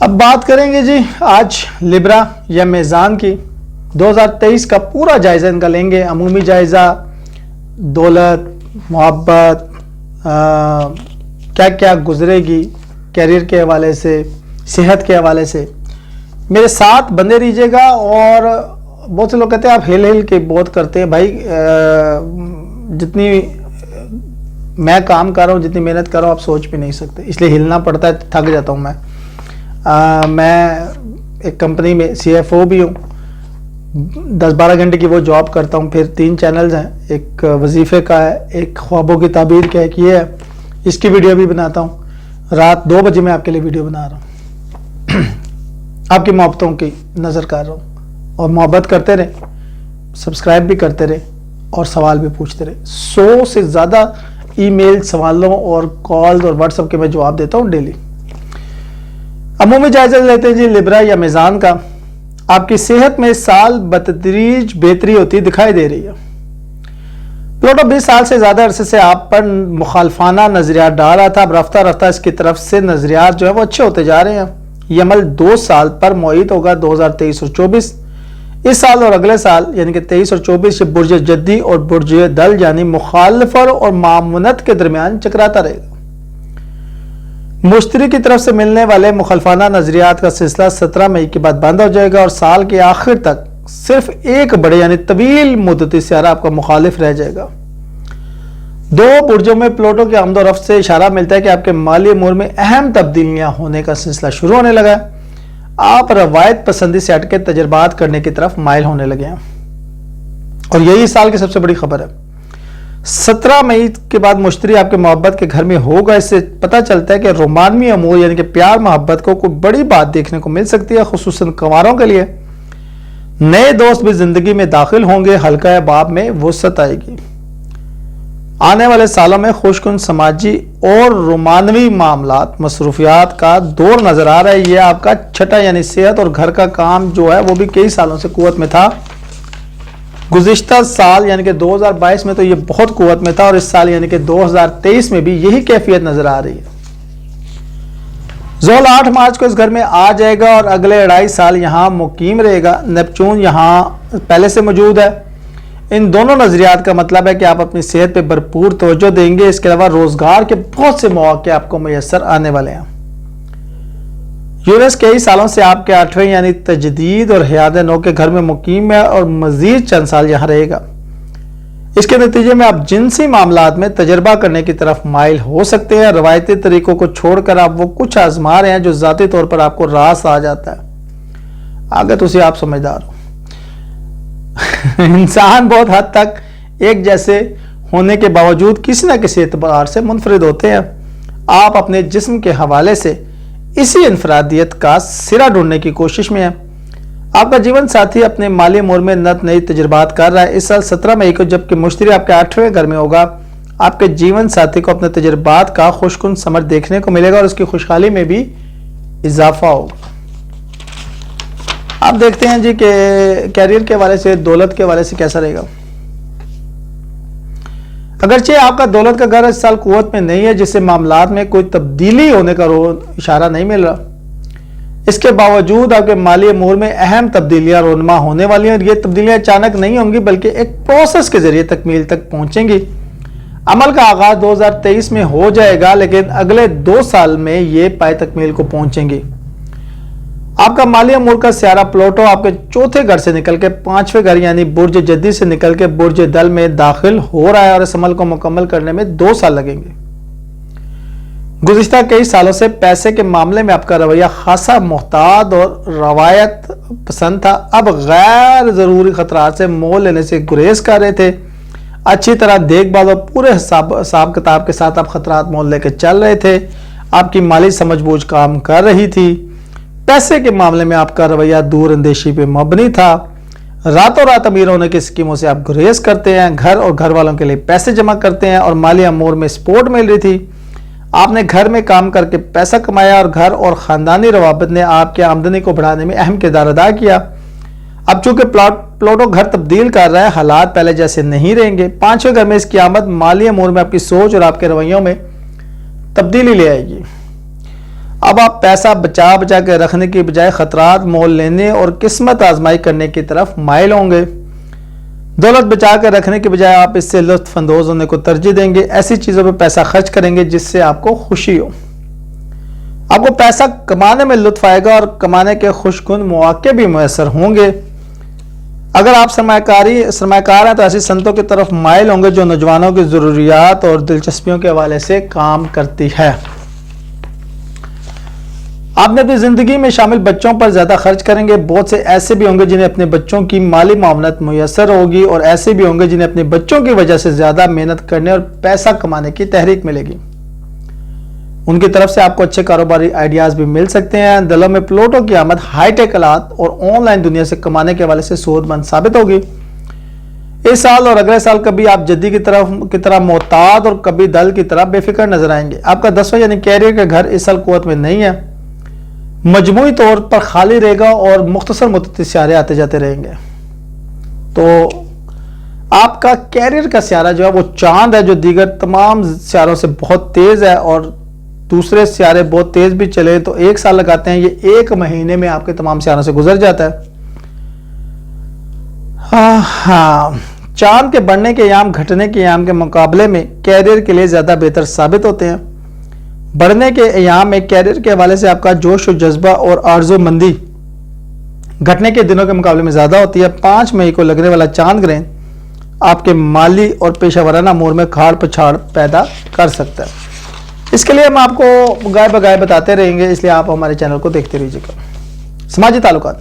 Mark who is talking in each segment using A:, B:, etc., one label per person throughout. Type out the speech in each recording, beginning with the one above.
A: اب بات کریں گے جی آج لبرا یا میزان کی 2023 کا پورا جائزہ ان کا لیں گے. عمومی جائزہ، دولت، محبت، کیا کیا گزرے گی کیریئر کے حوالے سے، صحت کے حوالے سے. میرے ساتھ بندے رہیے گا. اور بہت سے لوگ کہتے ہیں آپ ہل کے بہت کرتے ہیں. بھائی جتنی میں کام کر رہا ہوں، جتنی محنت کر رہا ہوں، آپ سوچ بھی نہیں سکتے. اس لیے ہلنا پڑتا ہے، تھک جاتا ہوں میں ایک کمپنی میں CFO بھی ہوں. 10-12 گھنٹے کی وہ جاب کرتا ہوں. پھر 3 چینلز ہیں، ایک وظیفے کا ہے، ایک خوابوں کی تعبیر کا ایک یہ ہے. اس کی ویڈیو بھی بناتا ہوں. رات 2 بجے میں آپ کے لیے ویڈیو بنا رہا ہوں. آپ کی محبتوں کی نظر کر رہا ہوں. اور محبت کرتے رہیں، سبسکرائب بھی کرتے رہیں اور سوال بھی پوچھتے رہیں. 100 سے زیادہ ای میل سوالوں اور کالز اور واٹس ایپ کے میں جواب دیتا ہوں ڈیلی. عمومی جائزہ لیتے ہیں جی لبرا یا میزان کا. آپ کی صحت میں سال بتدریج بہتری ہوتی دکھائی دے رہی ہے. پلوٹو 20 سال سے زیادہ عرصے سے آپ پر مخالفانہ نظریات ڈال رہا تھا. اب رفتہ رفتہ اس کی طرف سے نظریات جو ہے وہ اچھے ہوتے جا رہے ہیں. یہ عمل 2 سال پر معید ہوگا، 2023 اور 24. اس سال اور اگلے سال یعنی کہ 23 اور 24 برج جدی اور برج دل یعنی مخالفر اور معاونت کے درمیان چکراتا رہے گا. مشتری کی طرف سے ملنے والے مخالفانہ نظریات کا سلسلہ 17 مئی کے بعد بند ہو جائے گا اور سال کے آخر تک صرف ایک بڑے یعنی طویل مدتی سیارہ آپ کا مخالف رہ جائے گا. 2 برجوں میں پلوٹو کے آمد و رفت سے اشارہ ملتا ہے کہ آپ کے مالی امور میں اہم تبدیلیاں ہونے کا سلسلہ شروع ہونے لگا ہے. آپ روایت پسندی سے ہٹ کے تجربات کرنے کی طرف مائل ہونے لگے ہیں. اور یہی سال کی سب سے بڑی خبر ہے. 17 مئی کے بعد مشتری آپ کے محبت کے گھر میں ہوگا. اس سے پتہ چلتا ہے کہ رومانوی امور یعنی کہ پیار محبت کو کوئی بڑی بات دیکھنے کو مل سکتی ہے، خصوصاً کنواروں کے لیے. نئے دوست بھی زندگی میں داخل ہوں گے. حلقہ باب میں وسعت آئے گی. آنے والے سالوں میں خوشکن سماجی اور رومانوی معاملات مصروفیات کا دور نظر آ رہا ہے. یہ آپ کا چھٹا یعنی صحت اور گھر کا کام جو ہے وہ بھی کئی سالوں سے قوت میں تھا. گزشتہ سال یعنی کہ 2022 میں تو یہ بہت قوت میں تھا اور اس سال یعنی کہ 2023 میں بھی یہی کیفیت نظر آ رہی ہے. زحل 8 مارچ کو اس گھر میں آ جائے گا اور اگلے 2.5 سال یہاں مقیم رہے گا. نیپچون یہاں پہلے سے موجود ہے. ان دونوں نظریات کا مطلب ہے کہ آپ اپنی صحت پہ بھرپور توجہ دیں گے. اس کے علاوہ روزگار کے بہت سے مواقع آپ کو میسر آنے والے ہیں. یونس کئی سالوں سے آپ کے 8ویں یعنی تجدید اور حیات نو کے گھر میں مقیم ہے اور مزید چند سال یہاں رہے گا. اس کے نتیجے میں آپ جنسی معاملات میں تجربہ کرنے کی طرف مائل ہو سکتے ہیں. روایتی طریقوں کو چھوڑ کر آپ وہ کچھ آزما رہے ہیں جو ذاتی طور پر آپ کو راس آ جاتا ہے. آگے تو اسی آپ سمجھدار ہو. انسان بہت حد تک ایک جیسے ہونے کے باوجود کسی نہ کسی اعتبار سے منفرد ہوتے ہیں. آپ اپنے جسم کے حوالے سے اسی انفرادیت کا سرا ڈھونڈنے کی کوشش میں ہے. آپ کا جیون ساتھی اپنے مالی امور میں نئی تجربات کر رہا ہے. اس سال 17 مئی کو جبکہ مشتری آپ کے 8ویں گھر میں ہوگا، آپ کے جیون ساتھی کو اپنے تجربات کا خوشکن ثمر دیکھنے کو ملے گا اور اس کی خوشحالی میں بھی اضافہ ہوگا. آپ دیکھتے ہیں جی کہ کیریئر کے حوالے سے، دولت کے حوالے سے کیسا رہے گا. اگرچہ آپ کا دولت کا گھر اس سال قوت میں نہیں ہے، جس سے معاملات میں کوئی تبدیلی ہونے کا اشارہ نہیں مل رہا. اس کے باوجود آپ کے مالی امور میں اہم تبدیلیاں رونما ہونے والی ہیں اور یہ تبدیلیاں اچانک نہیں ہوں گی بلکہ ایک پروسیس کے ذریعے تکمیل تک پہنچیں گی. عمل کا آغاز 2023 میں ہو جائے گا لیکن اگلے 2 سال میں یہ پائے تکمیل کو پہنچیں گی. آپ کا مالی امور کا سیارہ پلوٹو آپ کے 4تھے گھر سے نکل کے 5ویں گھر یعنی برج جدی سے نکل کے برج دل میں داخل ہو رہا ہے اور اس عمل کو مکمل کرنے میں 2 سال لگیں گے. گزشتہ کئی سالوں سے پیسے کے معاملے میں آپ کا رویہ خاصا محتاط اور روایت پسند تھا. اب غیر ضروری خطرات سے مول لینے سے گریز کر رہے تھے. اچھی طرح دیکھ بھال اور پورے حساب کتاب کے ساتھ آپ خطرات مول لے کے چل رہے تھے. آپ کی مالی سمجھ بوجھ کام کر رہی تھی. پیسے کے معاملے میں آپ کا رویہ دور اندیشی پہ مبنی تھا. راتوں رات امیر ہونے کی اسکیموں سے آپ گریز کرتے ہیں. گھر اور گھر والوں کے لیے پیسے جمع کرتے ہیں اور مالی امور میں سپورٹ مل رہی تھی. آپ نے گھر میں کام کر کے پیسہ کمایا اور گھر اور خاندانی روابط نے آپ کی آمدنی کو بڑھانے میں اہم کردار ادا کیا. اب چونکہ پلوٹو گھر تبدیل کر رہا ہے، حالات پہلے جیسے نہیں رہیں گے. 5ویں گھر میں اس کی آمد مالی امور میں آپ کی سوچ اور آپ کے رویوں میں تبدیلی لے آئے گی. اب آپ پیسہ بچا بچا کے رکھنے کی بجائے خطرات مول لینے اور قسمت آزمائی کرنے کی طرف مائل ہوں گے۔ دولت بچا کے رکھنے کی بجائے آپ اس سے لطف اندوز ہونے کو ترجیح دیں گے، ایسی چیزوں پہ پیسہ خرچ کریں گے جس سے آپ کو خوشی ہو۔ آپ کو پیسہ کمانے میں لطف آئے گا اور کمانے کے خوش کن مواقع بھی میسر ہوں گے۔ اگر آپ سرمایہ کار ہیں تو ایسی سنتوں کی طرف مائل ہوں گے جو نوجوانوں کی ضروریات اور دلچسپیوں کے حوالے سے کام کرتی ہے۔ آپ نے اپنی زندگی میں شامل بچوں پر زیادہ خرچ کریں گے۔ بہت سے ایسے بھی ہوں گے جنہیں اپنے بچوں کی مالی معاونت میسر ہوگی، اور ایسے بھی ہوں گے جنہیں اپنے بچوں کی وجہ سے زیادہ محنت کرنے اور پیسہ کمانے کی تحریک ملے گی۔ ان کی طرف سے آپ کو اچھے کاروباری آئیڈیاز بھی مل سکتے ہیں۔ دلوں میں پلوٹو کی آمد ہائی ٹیک آلات اور آن لائن دنیا سے کمانے کے حوالے سے سود مند ثابت ہوگی۔ اس سال اور اگلے سال کبھی آپ جدی کی طرح محتاط اور کبھی دل کی طرح بے فکر نظر آئیں گے۔ آپ کا 10واں یعنی کیریئر کا گھر اس سال قوت میں نہیں ہے، مجموعی طور پر خالی رہے گا اور مختصر مدتی سیارے آتے جاتے رہیں گے۔ تو آپ کا کیریئر کا سیارہ جو ہے وہ چاند ہے، جو دیگر تمام سیاروں سے بہت تیز ہے، اور دوسرے سیارے بہت تیز بھی چلے تو 1 سال لگاتے ہیں، یہ 1 مہینے میں آپ کے تمام سیاروں سے گزر جاتا ہے۔ چاند کے بڑھنے کے ایام گھٹنے کے ایام کے مقابلے میں کیریئر کے لیے زیادہ بہتر ثابت ہوتے ہیں۔ بڑھنے کے ایام میں کیریئر کے حوالے سے آپ کا جوش و جذبہ اور آرزو مندی گھٹنے کے دنوں کے مقابلے میں زیادہ ہوتی ہے۔ 5 مئی کو لگنے والا چاند گرہن آپ کے مالی اور پیشہ ورانہ امور میں کھاڑ پچھاڑ پیدا کر سکتا ہے۔ اس کے لیے ہم آپ کو گائے بگائے بتاتے رہیں گے، اس لیے آپ ہمارے چینل کو دیکھتے رہیے گا۔ سماجی تعلقات،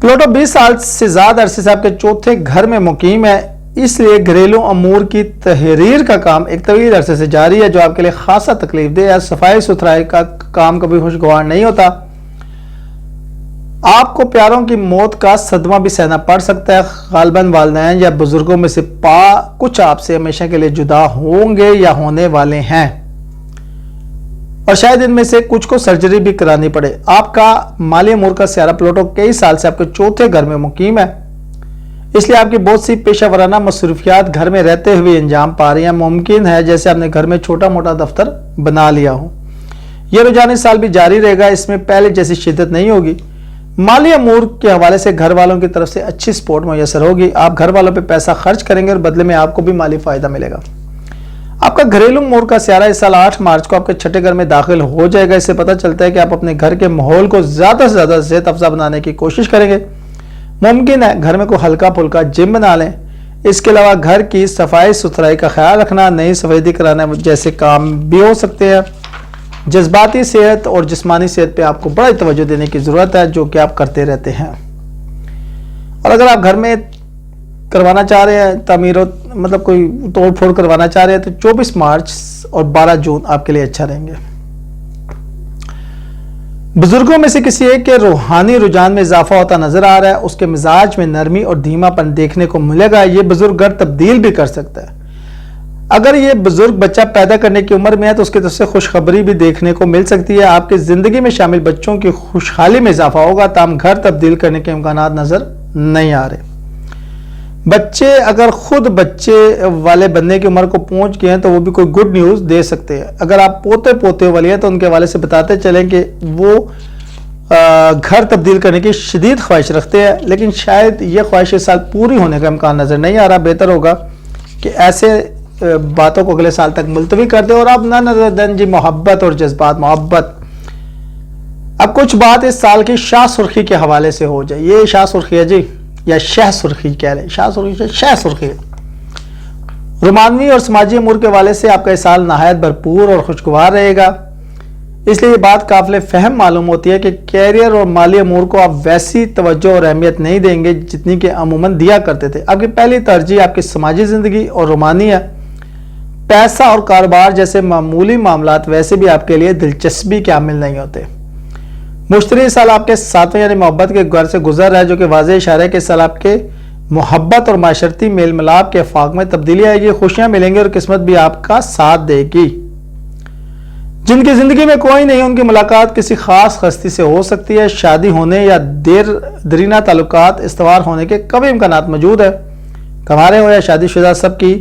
A: پلوٹو 20 سال سے زیادہ عرصے سے آپ کے 4تھے گھر میں مقیم ہے، اس لیے گھریلو امور کی تحریر کا کام ایک طویل عرصے سے جاری ہے جو آپ کے لیے خاصا تکلیف دہ ہے۔ صفائی ستھرائی کا کام کبھی خوشگوار نہیں ہوتا۔ آپ کو پیاروں کی موت کا صدمہ بھی سہنا پڑ سکتا ہے۔ غالباً والدین یا بزرگوں میں سے کچھ آپ سے ہمیشہ کے لیے جدا ہوں گے یا ہونے والے ہیں، اور شاید ان میں سے کچھ کو سرجری بھی کرانی پڑے۔ آپ کا مالی امور کا سیارہ پلوٹو کئی سال سے آپ کے 4تھے گھر میں مقیم ہے، اس لیے آپ کی بہت سی پیشہ ورانہ مصروفیات گھر میں رہتے ہوئے انجام پا رہی ہیں۔ ممکن ہے جیسے آپ نے گھر میں چھوٹا موٹا دفتر بنا لیا ہو۔ یہ رجحان اس سال بھی جاری رہے گا، اس میں پہلے جیسی شدت نہیں ہوگی۔ مالی امور کے حوالے سے گھر والوں کی طرف سے اچھی سپورٹ میسر ہوگی۔ آپ گھر والوں پہ پیسہ خرچ کریں گے اور بدلے میں آپ کو بھی مالی فائدہ ملے گا۔ آپ کا گھریلو امور کا سیارہ اس سال 8 مارچ کو آپ کے 6ٹھے گھر میں داخل ہو جائے گا۔ اس سے پتہ چلتا ہے کہ آپ اپنے گھر کے ماحول کو زیادہ سے زیادہ صحت افزا بنانے کی کوشش کریں گے۔ ممکن ہے گھر میں کوئی ہلکا پھلکا جم بنا لیں۔ اس کے علاوہ گھر کی صفائی ستھرائی کا خیال رکھنا، نئی سفیدی کرانا جیسے کام بھی ہو سکتے ہیں۔ جذباتی صحت اور جسمانی صحت پہ آپ کو بڑی توجہ دینے کی ضرورت ہے، جو کہ آپ کرتے رہتے ہیں۔ اور اگر آپ گھر میں کروانا چاہ رہے ہیں تعمیر مطلب کوئی توڑ پھوڑ کروانا چاہ رہے ہیں تو 24 مارچ اور 12 جون آپ کے لیے اچھا رہیں گے۔ بزرگوں میں سے کسی ایک کے روحانی رجحان میں اضافہ ہوتا نظر آ رہا ہے، اس کے مزاج میں نرمی اور دھیما پن دیکھنے کو ملے گا۔ یہ بزرگ گھر تبدیل بھی کر سکتا ہے۔ اگر یہ بزرگ بچہ پیدا کرنے کی عمر میں ہے تو اس کی طرف سے خوشخبری بھی دیکھنے کو مل سکتی ہے۔ آپ کی زندگی میں شامل بچوں کی خوشحالی میں اضافہ ہوگا، تاہم گھر تبدیل کرنے کے امکانات نظر نہیں آ رہے۔ بچے اگر خود بچے والے بننے کی عمر کو پہنچ گئے ہیں تو وہ بھی کوئی گڈ نیوز دے سکتے ہیں۔ اگر آپ پوتے والی ہیں تو ان کے حوالے سے بتاتے چلیں کہ وہ گھر تبدیل کرنے کی شدید خواہش رکھتے ہیں، لیکن شاید یہ خواہش اس سال پوری ہونے کا امکان نظر نہیں آ رہا۔ بہتر ہوگا کہ ایسے باتوں کو اگلے سال تک ملتوی کر دیں اور اب نہ جی محبت اور جذبات محبت۔ اب کچھ بات اس سال کی شاہ سرخی کے حوالے سے ہو جائے۔ یہ شاہ سرخی ہے جی، یا شہ سرخی کہہ رہے، شاہ سرخی سے شہ سرخی۔ رومانوی اور سماجی امور کے حوالے سے آپ کا اس سال نہایت بھرپور اور خوشگوار رہے گا، اس لیے یہ بات قابل فہم معلوم ہوتی ہے کہ کیریئر اور مالی امور کو آپ ویسی توجہ اور اہمیت نہیں دیں گے جتنی کہ عموماً دیا کرتے تھے۔ آپ کی پہلی ترجیح آپ کی سماجی زندگی اور رومانی ہے۔ پیسہ اور کاروبار جیسے معمولی معاملات ویسے بھی آپ کے لیے دلچسپی کے حامل نہیں ہوتے۔ مشتری اس سال آپ کے 7ویں یعنی محبت کے گھر سے گزر رہا ہے، جو کہ واضح اشارہ ہے کہ اس سال آپ کے محبت اور معاشرتی میل ملاپ کے افاق میں تبدیلی آئے گی، خوشیاں ملیں گی اور قسمت بھی آپ کا ساتھ دے گی۔ جن کی زندگی میں کوئی نہیں ان کی ملاقات کسی خاص ہستی سے ہو سکتی ہے۔ شادی ہونے یا دیرینہ تعلقات استوار ہونے کے کبھی امکانات موجود ہے۔ کمارے ہو یا شادی شدہ، سب کی